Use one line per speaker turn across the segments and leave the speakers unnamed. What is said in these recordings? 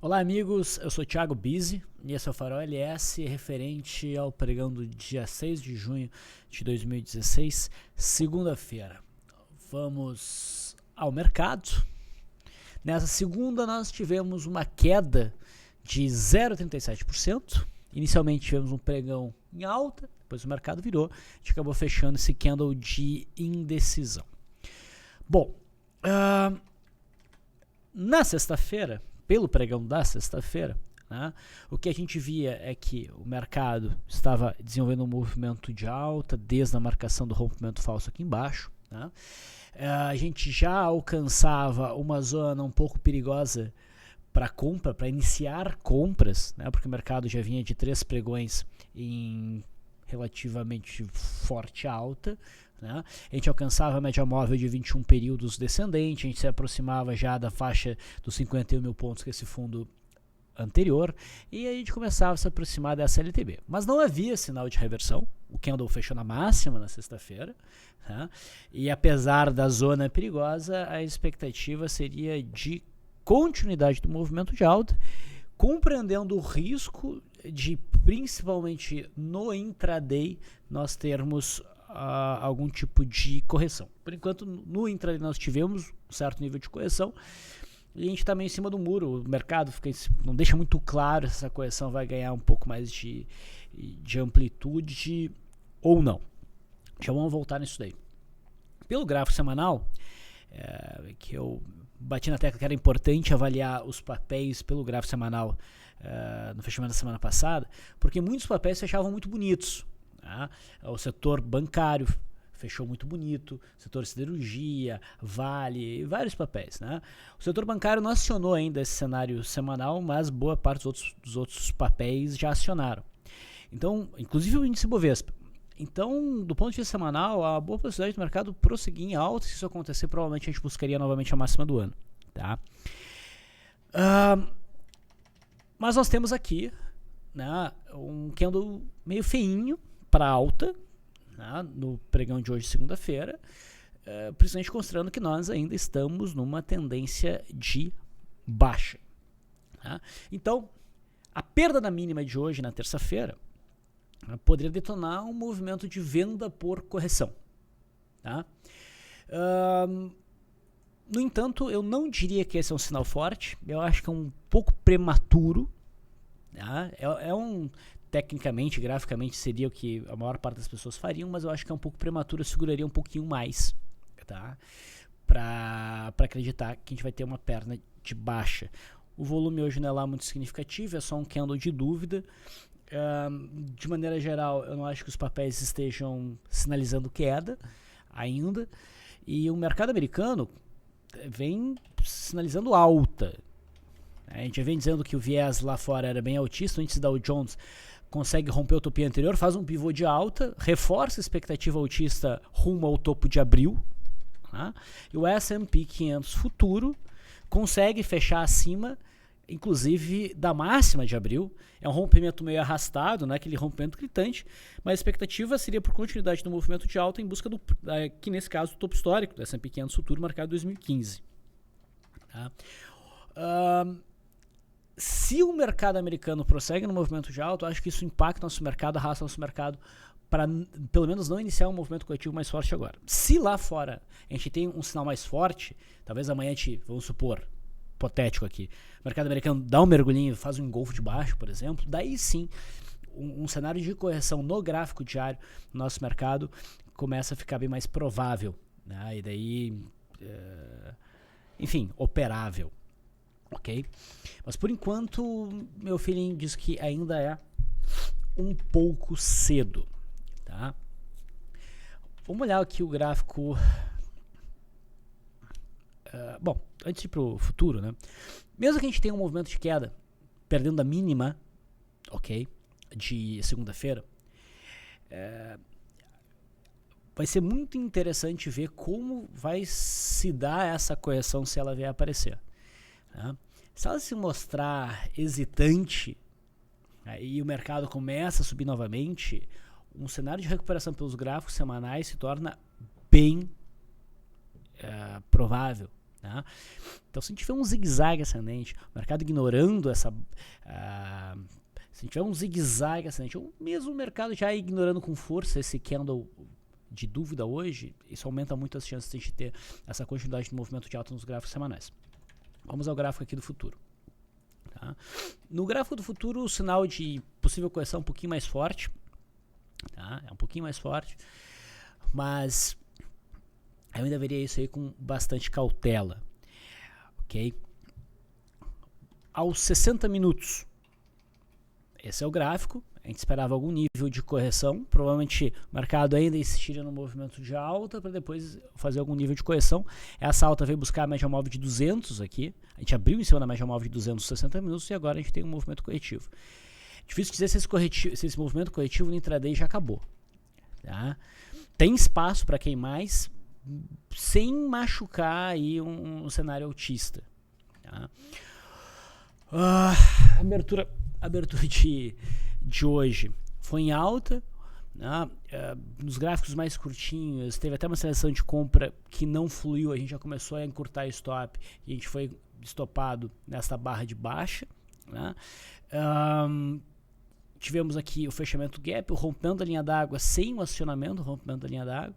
Olá amigos, eu sou o Thiago Bizzi e esse é o Farol LS referente ao pregão do dia 6 de junho de 2016, segunda-feira. Vamos ao mercado. Nessa segunda nós tivemos uma queda de 0,37%. Inicialmente tivemos um pregão em alta, depois o mercado virou, a gente acabou fechando esse candle de indecisão. Bom, na sexta-feira, pelo pregão da sexta-feira, né, o que a gente via é que o mercado estava desenvolvendo um movimento de alta desde a marcação do rompimento falso aqui embaixo. Né. A gente já alcançava uma zona um pouco perigosa para compra, para iniciar compras, né, porque o mercado já vinha de 3 pregões em relativamente forte alta. Né? A gente alcançava a média móvel de 21 períodos descendente, a gente se aproximava já da faixa dos 51 mil pontos que esse fundo anterior, e a gente começava a se aproximar dessa LTB. Mas não havia sinal de reversão, o candle fechou na máxima na sexta-feira, né? E apesar da zona perigosa, a expectativa seria de continuidade do movimento de alta, compreendendo o risco de, principalmente no intraday, nós termos algum tipo de correção. Por enquanto, no intraday nós tivemos um certo nível de correção e a gente está meio em cima do muro. O mercado não deixa muito claro se essa correção vai ganhar um pouco mais de amplitude ou não. Já vamos voltar nisso daí. Pelo gráfico semanal, que eu bati na tecla que era importante avaliar os papéis pelo gráfico semanal no fechamento da semana passada, porque muitos papéis fechavam muito bonitos. Tá? O setor bancário fechou muito bonito, setor siderurgia, Vale, vários papéis. Né? O setor bancário não acionou ainda esse cenário semanal, mas boa parte dos outros papéis já acionaram. Então, inclusive o índice Bovespa. Então, do ponto de vista semanal, há boa possibilidade do mercado prosseguir em alta. Se isso acontecer, provavelmente a gente buscaria novamente a máxima do ano. Tá? Mas nós temos aqui, né, um candle meio feinho para alta, né, no pregão de hoje, segunda-feira, principalmente considerando que nós ainda estamos numa tendência de baixa. Tá? Então, a perda da mínima de hoje, na terça-feira, poderia detonar um movimento de venda por correção. Tá? No entanto, eu não diria que esse é um sinal forte. Eu acho que é um pouco prematuro. Tá? Tecnicamente, graficamente, seria o que a maior parte das pessoas fariam, mas eu acho que é um pouco prematuro. Eu seguraria um pouquinho mais, tá? Para acreditar que a gente vai ter uma perna de baixa. O volume hoje não é lá muito significativo, é só um candle de dúvida. De maneira geral, eu não acho que os papéis estejam sinalizando queda ainda, e o mercado americano vem sinalizando alta. A gente já vem dizendo que o viés lá fora era bem altista. O índice Dow Jones consegue romper o topinho anterior, faz um pivô de alta, reforça a expectativa altista rumo ao topo de abril, tá? E o S&P 500 futuro consegue fechar acima, inclusive da máxima de abril. É um rompimento meio arrastado, não é aquele rompimento gritante, mas a expectativa seria por continuidade do movimento de alta em busca do, que nesse caso, do topo histórico do S&P 500 futuro marcado em 2015. Tá? Se o mercado americano prossegue no movimento de alta, eu acho que isso impacta nosso mercado, arrasta nosso mercado para pelo menos não iniciar um movimento coletivo mais forte agora. Se lá fora a gente tem um sinal mais forte, talvez amanhã a gente, vamos supor, hipotético aqui, o mercado americano dá um mergulhinho, faz um engolfo de baixo, por exemplo, daí sim, um cenário de correção no gráfico diário no nosso mercado começa a ficar bem mais provável, né? E daí, enfim, operável. Ok? Mas por enquanto, meu feeling diz que ainda é um pouco cedo. Tá? Vamos olhar aqui o gráfico. Bom, antes de ir para o futuro, né? Mesmo que a gente tenha um movimento de queda, perdendo a mínima, ok? De segunda-feira, vai ser muito interessante ver como vai se dar essa correção se ela vier a aparecer. Né? Se ela se mostrar hesitante, e o mercado começa a subir novamente, um cenário de recuperação pelos gráficos semanais se torna bem provável. Tá? Então, se a gente tiver um zigue-zague ascendente, o mercado ignorando essa... se a gente tiver um zigue-zague ascendente, ou mesmo o mercado já ignorando com força esse candle de dúvida hoje, isso aumenta muito as chances de a gente ter essa continuidade de movimento de alta nos gráficos semanais. Vamos ao gráfico aqui do futuro. Tá? No gráfico do futuro, o sinal de possível correção é um pouquinho mais forte. Tá? É um pouquinho mais forte, mas eu ainda veria isso aí com bastante cautela. Ok? Aos 60 minutos, esse é o gráfico. A gente esperava algum nível de correção. Provavelmente o mercado ainda insistiria no movimento de alta para depois fazer algum nível de correção. Essa alta veio buscar a média móvel de 200 aqui. A gente abriu em cima da média móvel de 260 minutos e agora a gente tem um movimento corretivo. Difícil dizer se esse movimento corretivo no intraday já acabou. Tá? Tem espaço para quem mais, sem machucar aí um cenário altista. Tá? Abertura de hoje foi em alta, né? Nos gráficos mais curtinhos teve até uma seleção de compra que não fluiu, a gente já começou a encurtar stop e a gente foi estopado nessa barra de baixa, né? Tivemos aqui o fechamento gap, o rompimento da linha d'água sem o acionamento, o rompimento da linha d'água,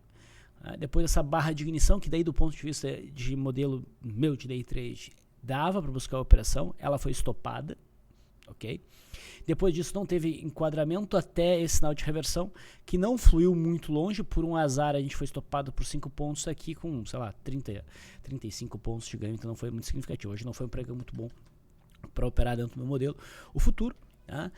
né? Depois essa barra de ignição, que daí do ponto de vista de modelo meu de day trade dava para buscar a operação, ela foi estopada. Ok? Depois disso não teve enquadramento até esse sinal de reversão, que não fluiu muito longe. Por um azar a gente foi estopado por 5 pontos aqui com, sei lá, 35 pontos de ganho, então não foi muito significativo. Hoje não foi um pregão muito bom para operar dentro do meu modelo. O futuro, tá?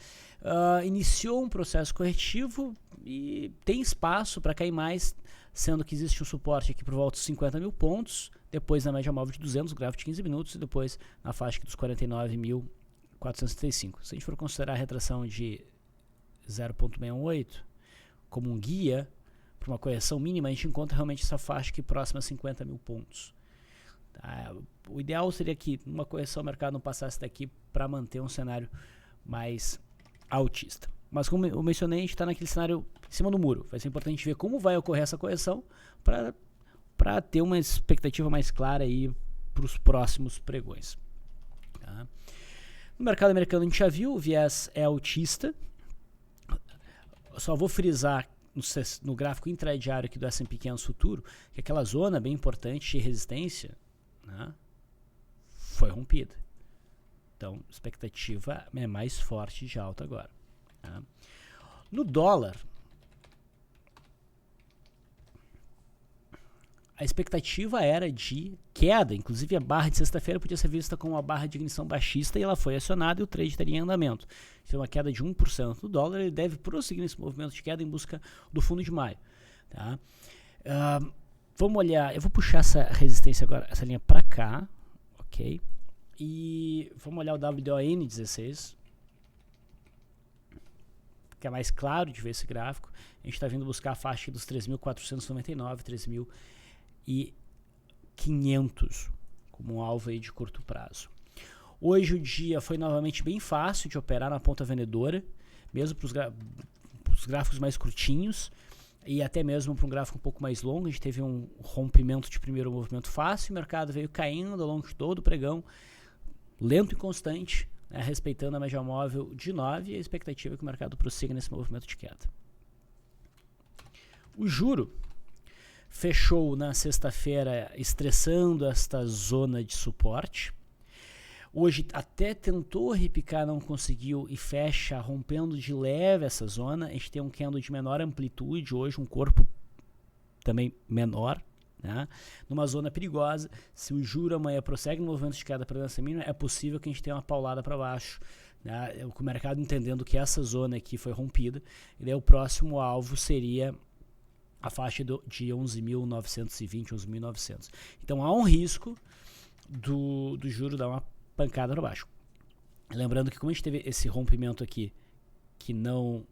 Iniciou um processo corretivo e tem espaço para cair mais, sendo que existe um suporte aqui por volta dos 50 mil pontos, depois na média móvel de 200, gráfico de 15 minutos, e depois na faixa dos 49.435. Se a gente for considerar a retração de 0,68 como um guia para uma correção mínima, a gente encontra realmente essa faixa aqui próxima a 50 mil pontos. Tá? O ideal seria que numa correção o mercado não passasse daqui para manter um cenário mais altista. Mas como eu mencionei, a gente está naquele cenário em cima do muro. Vai ser importante ver como vai ocorrer essa correção para ter uma expectativa mais clara aí para os próximos pregões. Tá? No mercado americano a gente já viu, o viés é altista. Eu só vou frisar no gráfico intradiário aqui do S&P 500 futuro, que aquela zona bem importante de resistência, né, foi rompida. Então, a expectativa é mais forte de alta agora. Tá? No dólar, a expectativa era de queda, inclusive a barra de sexta-feira podia ser vista como uma barra de ignição baixista e ela foi acionada e o trade estaria em andamento. Então, uma queda de 1% do dólar, ele deve prosseguir nesse movimento de queda em busca do fundo de maio. Tá? Vamos olhar, eu vou puxar essa resistência agora, essa linha para cá, ok? E vamos olhar o WDON16, que é mais claro de ver esse gráfico. A gente está vindo buscar a faixa dos 3.499, 3.500 como um alvo aí de curto prazo. Hoje o dia foi novamente bem fácil de operar na ponta vendedora, mesmo para os gráficos mais curtinhos e até mesmo para um gráfico um pouco mais longo. A gente teve um rompimento de primeiro movimento fácil, o mercado veio caindo ao longo de todo o pregão, lento e constante, né, respeitando a média móvel de 9 e a expectativa é que o mercado prossiga nesse movimento de queda. O juro fechou na sexta-feira estressando esta zona de suporte. Hoje até tentou repicar, não conseguiu e fecha rompendo de leve essa zona. A gente tem um candle de menor amplitude hoje, um corpo também menor, né? Numa zona perigosa. Se o juro amanhã prossegue no movimento de queda para dança mínima, é possível que a gente tenha uma paulada para baixo, né? O mercado entendendo que essa zona aqui foi rompida, e daí o próximo alvo seria a faixa de 11.920, 11.900. Então há um risco do juro dar uma pancada para baixo. Lembrando que como a gente teve esse rompimento aqui que não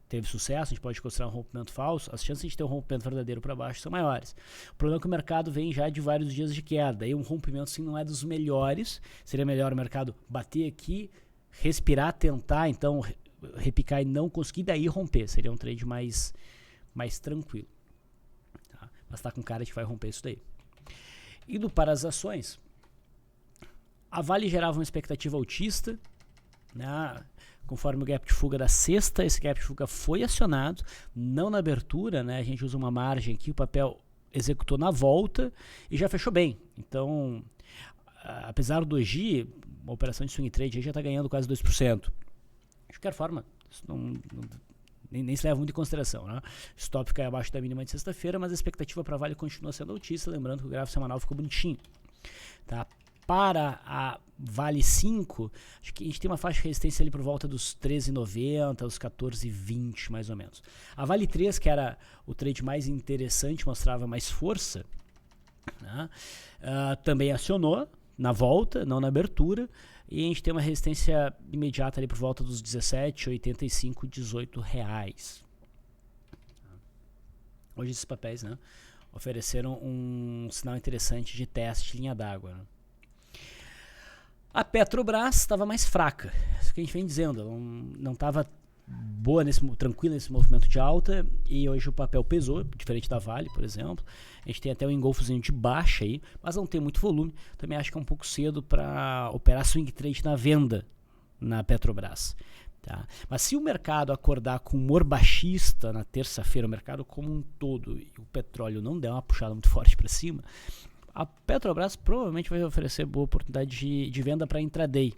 teve sucesso, a gente pode considerar um rompimento falso, as chances de ter um rompimento verdadeiro para baixo são maiores. O problema é que o mercado vem já de vários dias de queda, e um rompimento sim não é dos melhores. Seria melhor o mercado bater aqui, respirar, tentar então repicar e não conseguir, daí romper. Seria um trade mais tranquilo. Tá? Mas tá com cara de que vai romper isso daí. Indo para as ações, a Vale gerava uma expectativa altista, né? Conforme o gap de fuga da sexta, esse gap de fuga foi acionado, não na abertura, né? A gente usa uma margem aqui, o papel executou na volta e já fechou bem. Então, apesar do doji, uma operação de swing trade aí já está ganhando quase 2%. De qualquer forma, isso nem se leva muito em consideração, né? O stop fica abaixo da mínima de sexta-feira, mas a expectativa para a Vale continua sendo altista, lembrando que o gráfico semanal ficou bonitinho, tá? Para a Vale 5, acho que a gente tem uma faixa de resistência ali por volta dos 13,90, os 14,20 mais ou menos. A Vale 3, que era o trade mais interessante, mostrava mais força, né? Também acionou na volta, não na abertura, e a gente tem uma resistência imediata ali por volta dos 17,85, 18 reais. Hoje esses papéis, né, ofereceram um sinal interessante de teste de linha d'água, né? A Petrobras estava mais fraca, isso que a gente vem dizendo, não estava boa, tranquila nesse movimento de alta, e hoje o papel pesou, diferente da Vale, por exemplo. A gente tem até um engolfozinho de baixa aí, mas não tem muito volume. Também acho que é um pouco cedo para operar swing trade na venda na Petrobras, tá? Mas se o mercado acordar com humor baixista na terça-feira, o mercado como um todo, e o petróleo não der uma puxada muito forte para cima, a Petrobras provavelmente vai oferecer boa oportunidade de venda para intraday.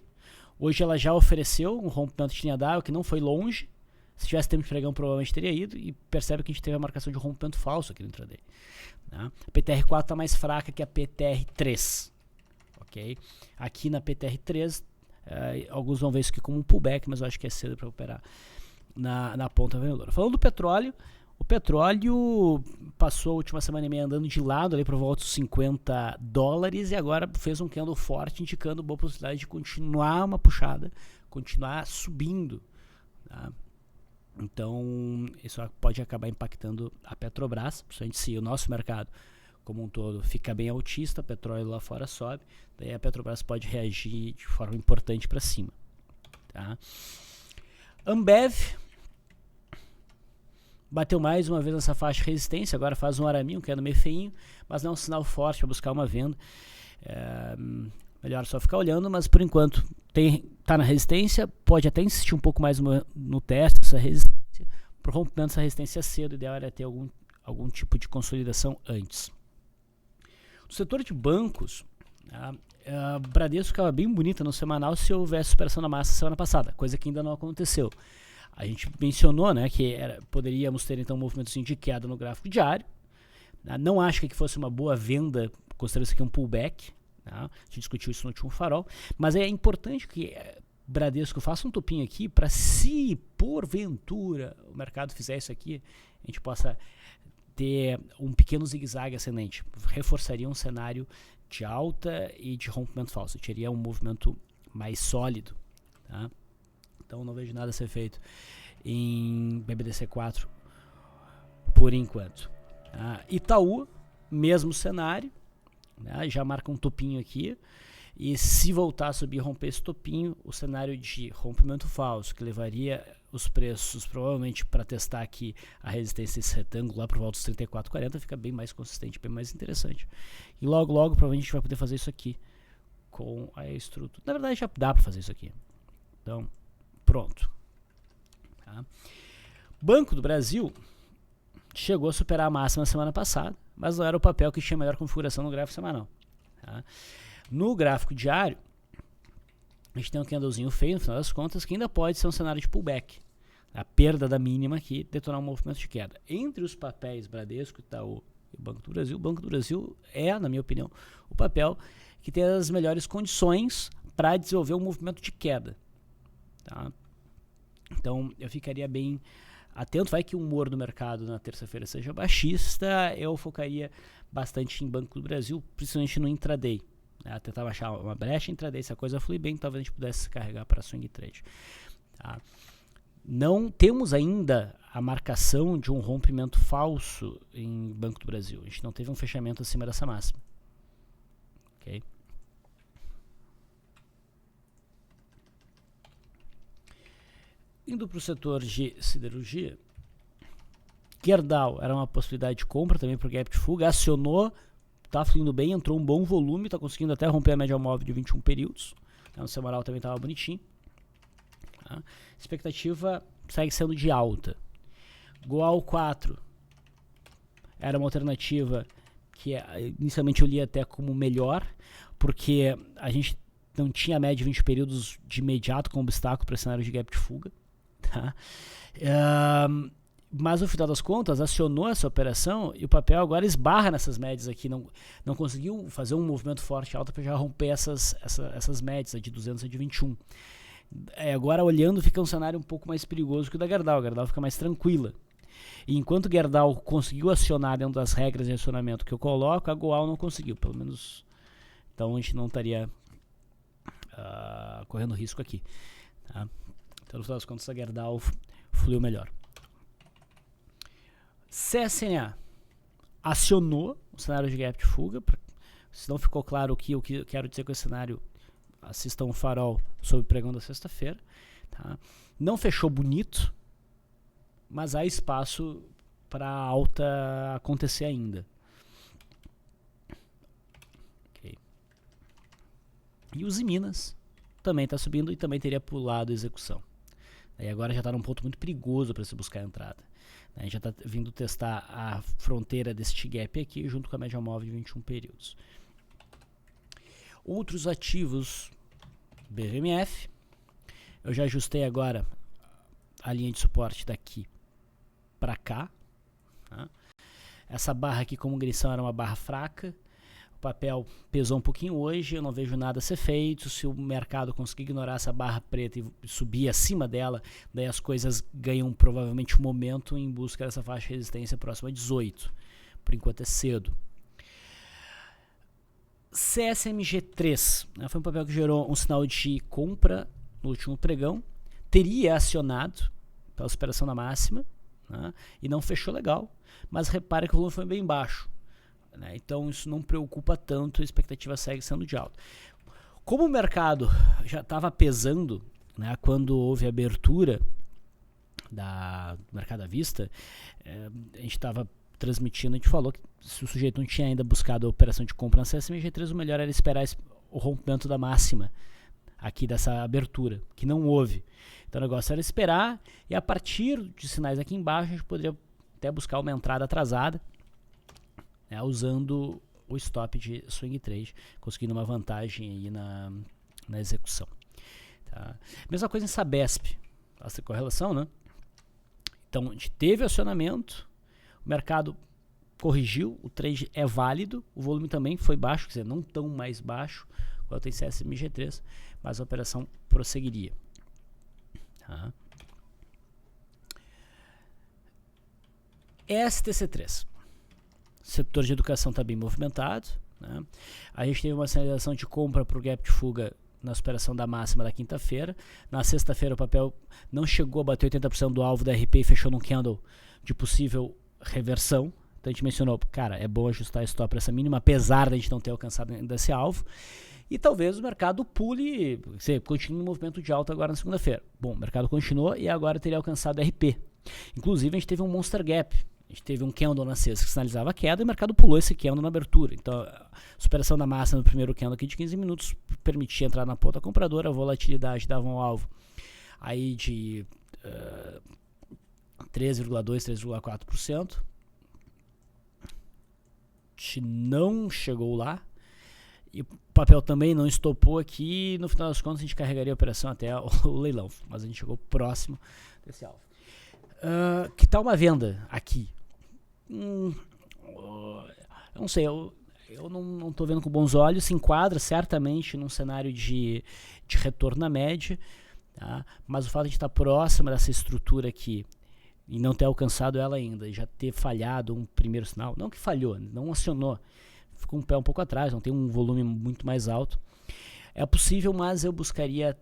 Hoje ela já ofereceu um rompimento de linha d'água que não foi longe. Se tivesse tempo de pregão, provavelmente teria ido. E percebe que a gente teve a marcação de rompimento falso aqui no intraday, né? A PTR4 está mais fraca que a PTR3. Okay? Aqui na PTR3, alguns vão ver isso aqui como um pullback, mas eu acho que é cedo para operar na ponta vendedora. Falando do petróleo, o petróleo passou a última semana e meia andando de lado ali por volta dos $50 e agora fez um candle forte, indicando boa possibilidade de continuar uma puxada, continuar subindo, tá? Então, isso pode acabar impactando a Petrobras, principalmente se o nosso mercado como um todo fica bem altista, petróleo lá fora sobe, daí a Petrobras pode reagir de forma importante para cima, tá? Ambev bateu mais uma vez nessa faixa de resistência, agora faz um araminho, que é no meio feinho, mas não é um sinal forte para buscar uma venda. Melhor só ficar olhando, mas por enquanto está na resistência, pode até insistir um pouco mais no teste dessa resistência. Para o rompimento dessa resistência cedo, o ideal era ter algum tipo de consolidação antes. No setor de bancos, a Bradesco ficava bem bonita no semanal se houvesse superação da massa semana passada, coisa que ainda não aconteceu. A gente mencionou, né, que poderíamos ter então um movimento de queda no gráfico diário. Não acho que fosse uma boa venda, considerando isso aqui um pullback, tá? A gente discutiu isso no último farol, mas é importante que Bradesco faça um topinho aqui para, se porventura o mercado fizer isso aqui, a gente possa ter um pequeno zigue-zague ascendente. Reforçaria um cenário de alta e de rompimento falso, teria um movimento mais sólido, tá? Então não vejo nada a ser feito em BBDC4 por enquanto. Itaú, mesmo cenário, né? Já marca um topinho aqui. E se voltar a subir e romper esse topinho, o cenário de rompimento falso, que levaria os preços provavelmente para testar aqui a resistência desse retângulo lá por volta dos 34,40, fica bem mais consistente, bem mais interessante. E logo provavelmente a gente vai poder fazer isso aqui com a estrutura. Na verdade já dá para fazer isso aqui. Então, pronto. Tá? Banco do Brasil chegou a superar a máxima na semana passada, mas não era o papel que tinha melhor configuração no gráfico semanal. Tá? No gráfico diário, a gente tem um candlezinho feio no final das contas, que ainda pode ser um cenário de pullback. A perda da mínima aqui, detonar um movimento de queda. Entre os papéis Bradesco, Itaú e Banco do Brasil, o Banco do Brasil é, na minha opinião, o papel que tem as melhores condições para desenvolver um movimento de queda. Tá? Então eu ficaria bem atento, vai que o humor do mercado na terça-feira seja baixista, eu focaria bastante em Banco do Brasil, principalmente no intraday, né? Tentar achar uma brecha intraday, se a coisa flui bem, talvez a gente pudesse carregar para swing trade. Tá? Não temos ainda a marcação de um rompimento falso em Banco do Brasil, a gente não teve um fechamento acima dessa máxima. Ok? Indo para o setor de siderurgia, Gerdau era uma possibilidade de compra também para o gap de fuga, acionou, tá fluindo bem, entrou um bom volume, tá conseguindo até romper a média móvel de 21 períodos. No semanal também estava bonitinho. Tá? Expectativa segue sendo de alta. Goal 4 era uma alternativa que inicialmente eu li até como melhor, porque a gente não tinha média de 20 períodos de imediato como obstáculo para cenário de gap de fuga. Tá? Mas no final das contas acionou essa operação e o papel agora esbarra nessas médias aqui, não conseguiu fazer um movimento forte alto para já romper essas médias, a de 200 e a de 21. Agora olhando fica um cenário um pouco mais perigoso que o da Gerdau. A Gerdau fica mais tranquila. E enquanto Gerdau conseguiu acionar dentro das regras de acionamento que eu coloco, a Goal não conseguiu, pelo menos. Então a gente não estaria correndo risco aqui. Tá? Então no final das contas a Gerdau fluiu melhor. CSNA acionou o cenário de gap de fuga. Se não ficou claro o que eu quero dizer com esse cenário, assistam o farol sobre o pregão da sexta-feira. Tá? Não fechou bonito, mas há espaço para a alta acontecer ainda. Okay. E os Minas também está subindo e também teria pulado a execução. E agora já está num ponto muito perigoso para se buscar a entrada. A gente já está vindo testar a fronteira deste gap aqui junto com a média móvel de 21 períodos. Outros ativos, BRMF, eu já ajustei agora a linha de suporte daqui para cá. Tá? Essa barra aqui como grissão era uma barra fraca, o papel pesou um pouquinho hoje, eu não vejo nada a ser feito. Se o mercado conseguir ignorar essa barra preta e subir acima dela, daí as coisas ganham provavelmente um momento em busca dessa faixa de resistência próxima a 18. Por enquanto é cedo. CSMG3, né, foi um papel que gerou um sinal de compra no último pregão, teria acionado pela superação da máxima, né, e não fechou legal, mas repare que o volume foi bem baixo, né, então isso não preocupa tanto, a expectativa segue sendo de alta. Como o mercado já estava pesando, né, quando houve a abertura do mercado à vista, a gente estava transmitindo, a gente falou que se o sujeito não tinha ainda buscado a operação de compra na CSMG3, o melhor era esperar o rompimento da máxima aqui dessa abertura, que não houve. Então o negócio era esperar e a partir de sinais aqui embaixo a gente poderia até buscar uma entrada atrasada, né, usando o stop de swing trade, conseguindo uma vantagem aí na execução. Tá? Mesma coisa em Sabesp, essa correlação, né? Então a gente teve acionamento, o mercado corrigiu, o trade é válido, o volume também foi baixo, quer dizer, não tão mais baixo quanto em CSMG3, mas a operação prosseguiria. Tá. STC3, setor de educação está bem movimentado, né? A gente teve uma sinalização de compra para o gap de fuga na superação da máxima da quinta-feira. Na sexta-feira o papel não chegou a bater 80% do alvo da RP e fechou num candle de possível reversão. Então a gente mencionou, cara, é bom ajustar stop para essa mínima, apesar de a gente não ter alcançado ainda esse alvo. E talvez o mercado pule, continue no movimento de alta agora na segunda-feira. Bom, o mercado continuou e agora teria alcançado RP. Inclusive a gente teve um monster gap. A gente teve um candle na sexta que sinalizava a queda e o mercado pulou esse candle na abertura. Então, a superação da máxima no primeiro candle aqui de 15 minutos permitia entrar na ponta compradora, a volatilidade dava um alvo aí de 3,2%, 3,4%. A gente não chegou lá e o papel também não estopou aqui. No final das contas, a gente carregaria a operação até o leilão, mas a gente chegou próximo desse alvo. Que tal uma venda aqui? Eu não sei, eu não estou vendo com bons olhos. Se enquadra certamente num cenário de retorno à média, tá? Mas o fato de estar próxima dessa estrutura aqui e não ter alcançado ela ainda, e já ter falhado um primeiro sinal, não que falhou, não acionou, ficou um pé um pouco atrás, não tem um volume muito mais alto, é possível, mas eu buscaria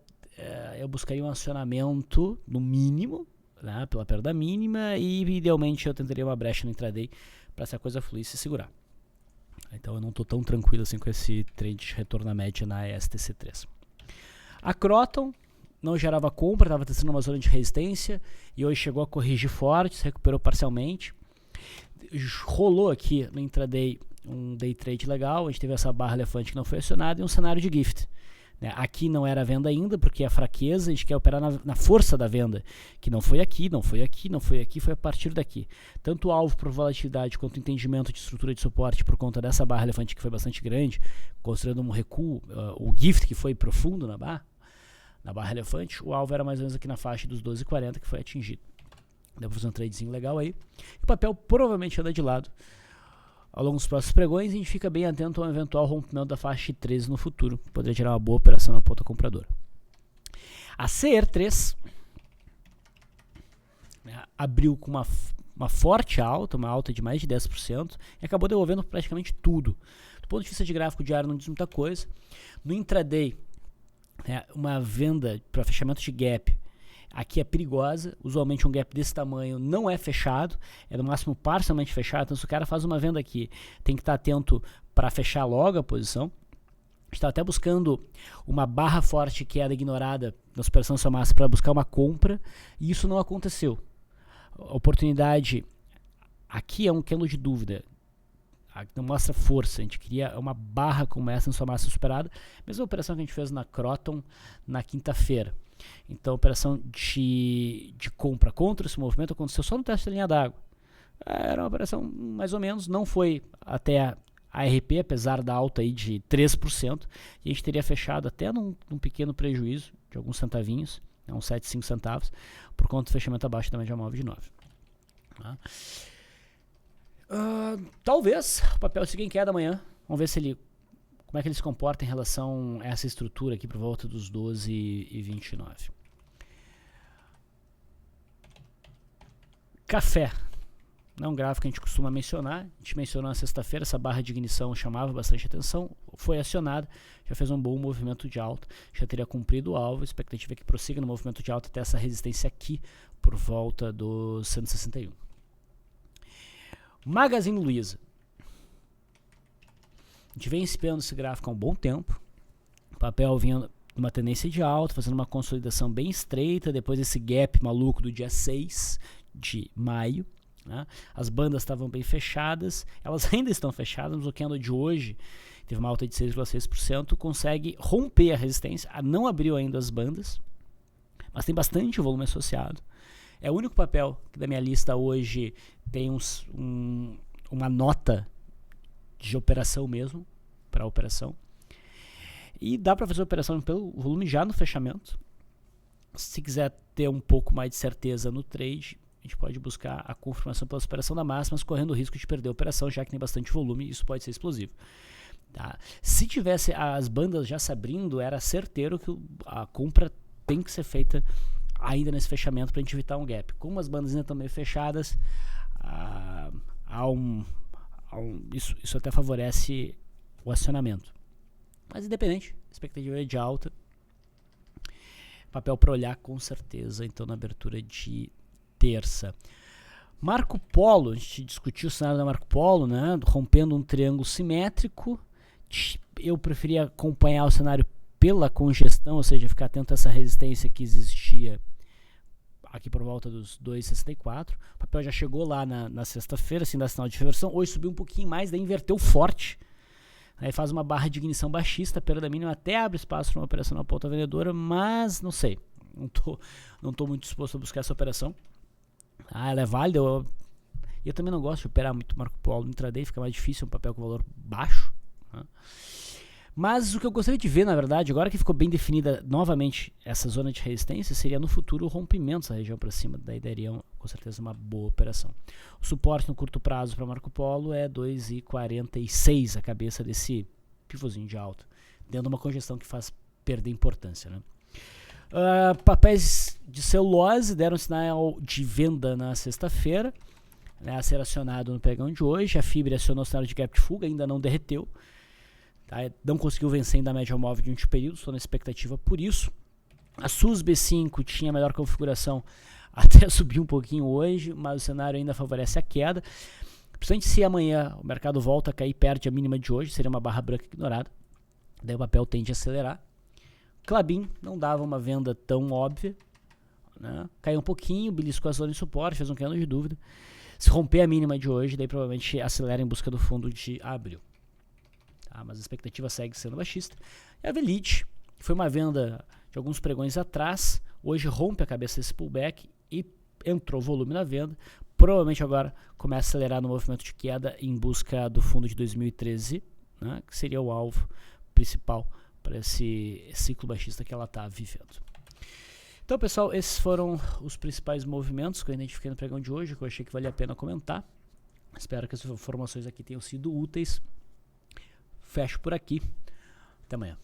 um acionamento no mínimo, né, pela perda mínima, e idealmente eu tentaria uma brecha no intraday para essa coisa fluir e se segurar. Então eu não estou tão tranquilo assim com esse trade de retorno à média na STC3. A Croton não gerava compra, estava testando uma zona de resistência e hoje chegou a corrigir forte, se recuperou parcialmente. Rolou aqui no intraday um day trade legal, a gente teve essa barra elefante que não foi acionada e um cenário de gift. Aqui não era venda ainda, porque é fraqueza, a gente quer operar na força da venda, que não foi aqui, não foi aqui, não foi aqui, foi a partir daqui. Tanto o alvo por volatilidade quanto o entendimento de estrutura de suporte por conta dessa barra elefante que foi bastante grande, considerando um recuo, o gift que foi profundo na barra elefante, o alvo era mais ou menos aqui na faixa dos 12,40 que foi atingido. Deu para fazer um tradezinho legal aí. O papel provavelmente anda de lado ao longo dos próximos pregões, a gente fica bem atento ao eventual rompimento da faixa de 13 no futuro, que poderia gerar uma boa operação na ponta compradora. A CER3 abriu com uma forte alta, uma alta de mais de 10%, e acabou devolvendo praticamente tudo. Do ponto de vista de gráfico diário não diz muita coisa. No intraday, uma venda para fechamento de gap aqui é perigosa, usualmente um gap desse tamanho não é fechado, é no máximo parcialmente fechado, então se o cara faz uma venda aqui, tem que estar atento para fechar logo a posição. Está até buscando uma barra forte queda ignorada na superação dessa massa para buscar uma compra, e isso não aconteceu. A oportunidade aqui é um candle de dúvida, não mostra força, a gente queria uma barra como essa na sua massa superada, mesma operação que a gente fez na Croton na quinta-feira. Então a operação de compra contra esse movimento aconteceu só no teste da linha d'água. Era uma operação mais ou menos, não foi até a ARP, apesar da alta aí de 3%, e a gente teria fechado até num pequeno prejuízo de alguns centavinhos, uns 7,5 centavos, por conta do fechamento abaixo da média móvel de 9. Tá? Talvez o papel siga em queda amanhã. Vamos ver como é que ele se comporta em relação a essa estrutura aqui por volta dos 12,29. Café. Não é um gráfico que a gente costuma mencionar. A gente mencionou na sexta-feira, essa barra de ignição chamava bastante atenção. Foi acionada, já fez um bom movimento de alta, já teria cumprido o alvo. A expectativa é que prossiga no movimento de alta até essa resistência aqui por volta dos 161. Magazine Luiza. A gente vem espiando esse gráfico há um bom tempo. O papel vinha numa tendência de alta, fazendo uma consolidação bem estreita, depois desse gap maluco do dia 6 de maio. Né? As bandas estavam bem fechadas, elas ainda estão fechadas, mas o candle de hoje teve uma alta de 6,6%, consegue romper a resistência, não abriu ainda as bandas, mas tem bastante volume associado. É o único papel que da minha lista hoje tem uma nota de operação mesmo, para a operação. E dá para fazer a operação pelo volume já no fechamento. Se quiser ter um pouco mais de certeza no trade, a gente pode buscar a confirmação pela superação da máxima, mas correndo o risco de perder a operação, já que tem bastante volume, isso pode ser explosivo. Tá? Se tivesse as bandas já se abrindo, era certeiro que a compra tem que ser feita ainda nesse fechamento para a gente evitar um gap. Como as bandas ainda estão meio fechadas, isso até favorece o acionamento. Mas independente, expectativa é de alta. Papel para olhar com certeza, então na abertura de terça. Marco Polo, a gente discutiu o cenário da Marco Polo, né, rompendo um triângulo simétrico. Eu preferia acompanhar o cenário pela congestão, ou seja, ficar atento a essa resistência que existia aqui por volta dos 2,64. O papel já chegou lá na sexta-feira, sem dar sinal de reversão. Hoje subiu um pouquinho mais, daí inverteu forte. Aí faz uma barra de ignição baixista, perda mínima, até abre espaço para uma operação na ponta vendedora, mas não sei. Não tô muito disposto a buscar essa operação. Ela é válida. Eu também não gosto de operar muito Marco Polo no intraday, fica mais difícil, um papel com valor baixo. Né? Mas o que eu gostaria de ver, na verdade, agora que ficou bem definida novamente essa zona de resistência, seria no futuro o rompimento dessa região para cima, daí daria com certeza uma boa operação. O suporte no curto prazo para Marco Polo é 2,46, a cabeça desse pivôzinho de alta, dentro de uma congestão que faz perder importância. Né? Papéis de celulose deram sinal de venda na sexta-feira, né, a ser acionado no pregão de hoje. A Fibra acionou o sinal de gap de fuga, ainda não derreteu. Tá? Não conseguiu vencer ainda a média móvel de 20 períodos, estou na expectativa por isso. A SUS B5 tinha melhor configuração, até subiu um pouquinho hoje, mas o cenário ainda favorece a queda. Principalmente se amanhã o mercado volta a cair perto da mínima de hoje, seria uma barra branca ignorada, daí o papel tende a acelerar. Klabin não dava uma venda tão óbvia, né? Caiu um pouquinho, beliscou a zona de suporte, fez um candle de dúvida. Se romper a mínima de hoje, daí provavelmente acelera em busca do fundo de abril. Tá? Mas a expectativa segue sendo baixista. E a Velite, que foi uma venda de alguns pregões atrás, hoje rompe a cabeça desse pullback e entrou volume na venda. Provavelmente agora começa a acelerar no movimento de queda em busca do fundo de 2013, né, que seria o alvo principal para esse ciclo baixista que ela está vivendo. Então, pessoal, esses foram os principais movimentos que eu identifiquei no pregão de hoje, que eu achei que valia a pena comentar. Espero que essas informações aqui tenham sido úteis. Fecho por aqui. Até amanhã.